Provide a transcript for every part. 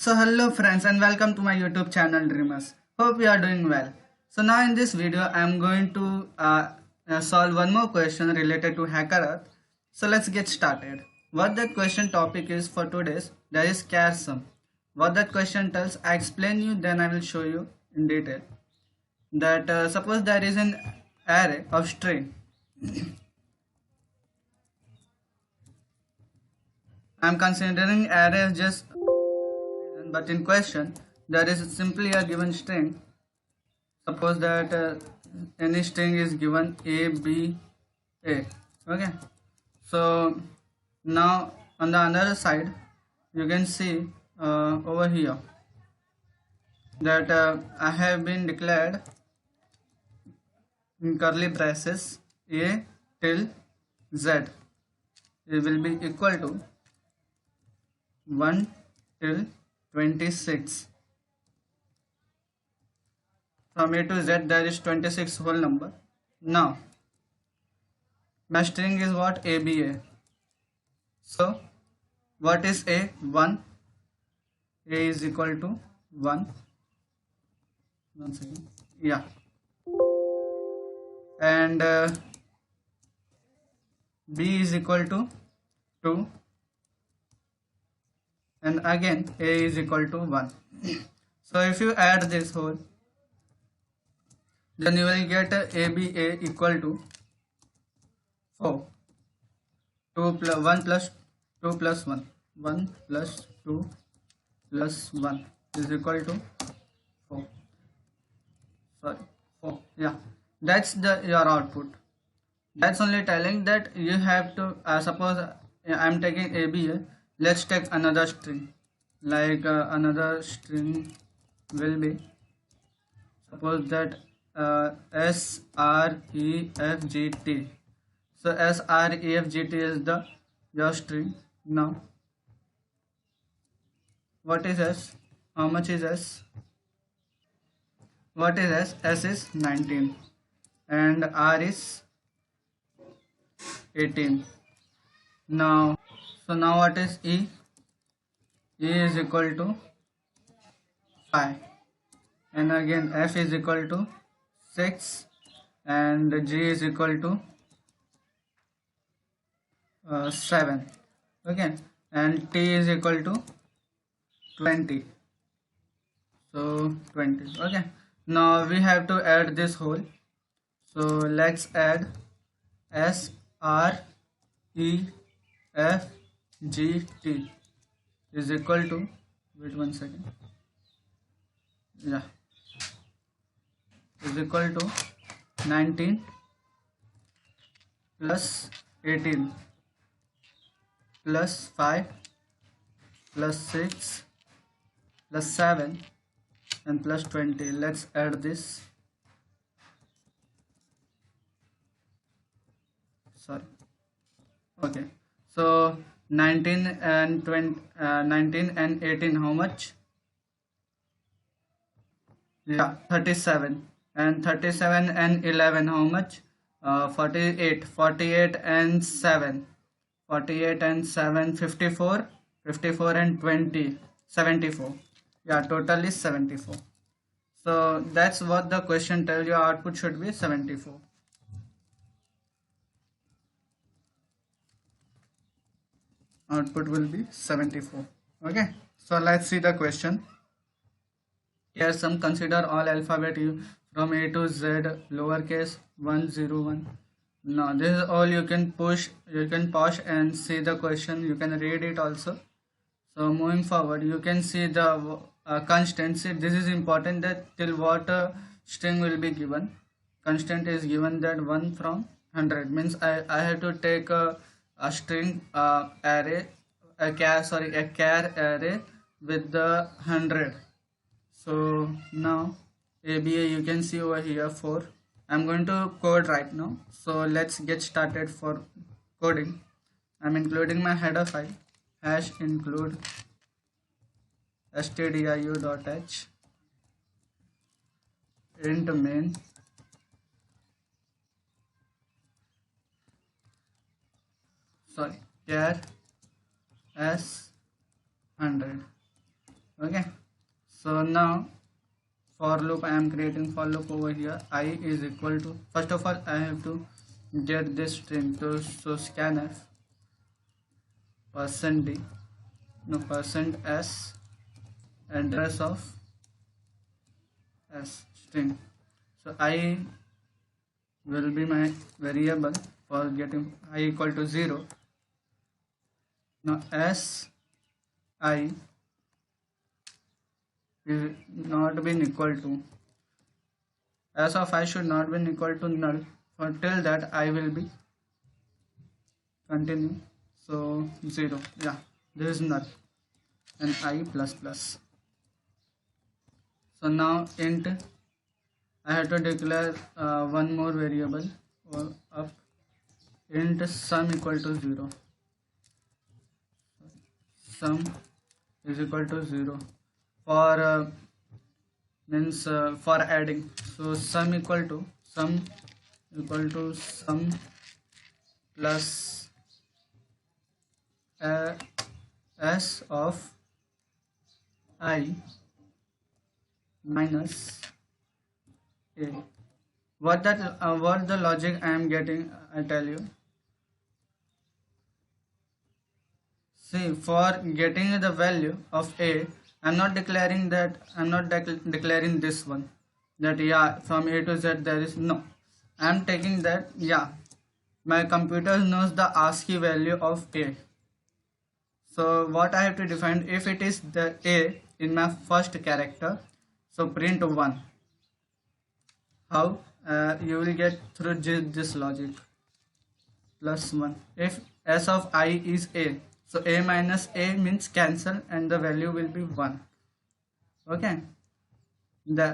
So hello friends and welcome to my YouTube channel Dreamers. Hope you are doing well. So now in this video I am going to solve one more question related to HackerEarth. So let's get started. What that question topic is for today's, that is char sum. What that question tells, I explain you, then I will show you in detail. That suppose there is an array of string. I am considering array as just, but in question there is simply a given string. Suppose that any string is given a b a. Okay, so now on the other side you can see over here that I have been declared in curly braces a till z. It will be equal to 1 till 26. From a to z there is 26 whole number. Now my string is what? ABA. So what is A? 1. A is equal to 1. One second. Yeah. And B is equal to 2. And again A is equal to 1. So if you add this whole, then you will get ABA equal to 4. 2 plus 1 plus 2 plus 1. 1 plus 2 plus 1 is equal to 4. Sorry, 4. Yeah, that's the your output. That's only telling that you have to suppose I'm taking ABA. Let's take another string, like another string will be, suppose that S R E F G T. So S R E F G T is the your string. Now what is S? How much is S? What is S? S is 19 and R is 18. Now, so now what is E? E is equal to 5, and again F is equal to 6, and G is equal to 7. Okay, and T is equal to 20. So 20. Okay, now we have to add this whole. So let's add S R E F G T is equal to, wait one second, yeah, is equal to 19 plus 18 plus 5 plus 6 plus 7 and plus 20. Let's add this. Sorry. Okay, so 19 and 20, 19 and 18, how much? Yeah, 37. And 37 and 11, how much? 48. 48 and 7, 48 and 7, 54. 54 and 20, 74. Yeah, total is 74. So that's what the question tells you. Output should be 74. Output will be 74. Okay, so let's see the question. Here some, consider all alphabet from A to Z lowercase 101. Now this is all. You can pause and see the question. You can read it also. So moving forward, you can see the constants. This is important, that till what string will be given. Constant is given that 1 from 100, means I have to take a string array, a char array with the 100. So now ABA you can see over here 4. I'm going to code right now. So let's get started for coding. I'm including my header file, hash include stdio.h int main char s 100. Okay, so now for loop, I am creating for loop over here. I is equal to, first of all I have to get this string. So scanf percent d, no, percent s, address of s string. So I will be my variable for getting I equal to 0. Now s I is not been equal to, s of I should not be equal to null. For till that I will be continue. So 0, yeah, this is null, and I plus plus. So now int, I have to declare one more variable or up, int sum equal to 0. Sum is equal to 0 for means for adding. So sum equal to sum plus s of I minus a. What the logic I am getting, I tell you. See, for getting the value of a, I'm not declaring that, I'm not declaring this one, that yeah, from a to z there is, no, I'm taking that, yeah, my computer knows the ASCII value of a. So what I have to define, if it is the a in my first character, so print 1. How? You will get through this logic, plus 1. If s of I is a, so a minus a means cancel and the value will be 1. Okay,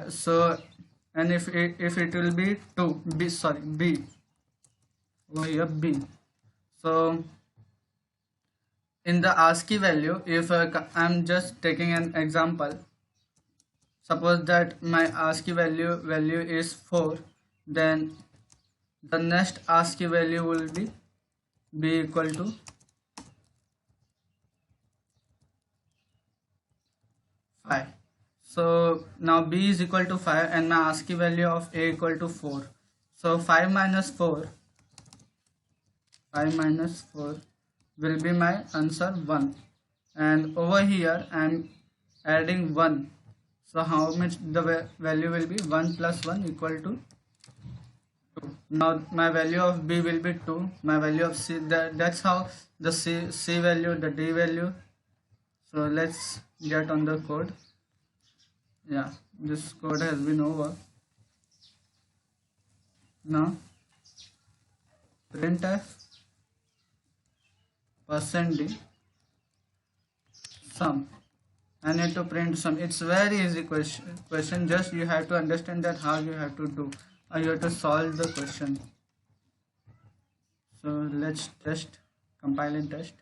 so, and if it will be 2, b, sorry, b over here, b. So in the ASCII value, if I'm just taking an example, suppose that my ASCII value is 4, then the next ASCII value will be b equal to 5. So now b is equal to 5 and my ASCII value of a equal to 4. So 5 minus 4 will be my answer 1, and over here I am adding 1. So how much the value will be? 1 plus 1 equal to 2. Now my value of b will be 2, my value of c, that's how the c value, the d value. So let's get on the code. Yeah, this code has been over. Now printf percent d sum. I need to print sum. It's very easy question. Just you have to understand that how you have to do, or you have to solve the question. So let's test, compile and test.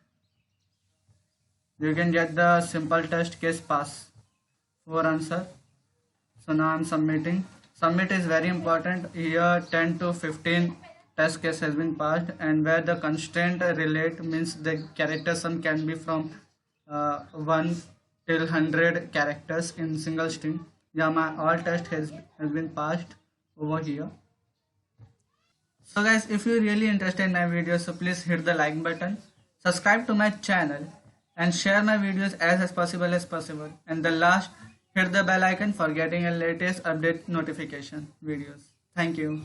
You can get the simple test case pass for answer. So now I'm submitting. Submit is very important. Here 10 to 15 test case has been passed, and where the constraint relate means the character sum can be from 1 till 100 characters in single string. Yeah, my all test has been passed over here. So guys, if you're really interested in my videos, so please hit the like button, subscribe to my channel, and share my videos as possible. And the last, hit the bell icon for getting a latest update notification videos. Thank you.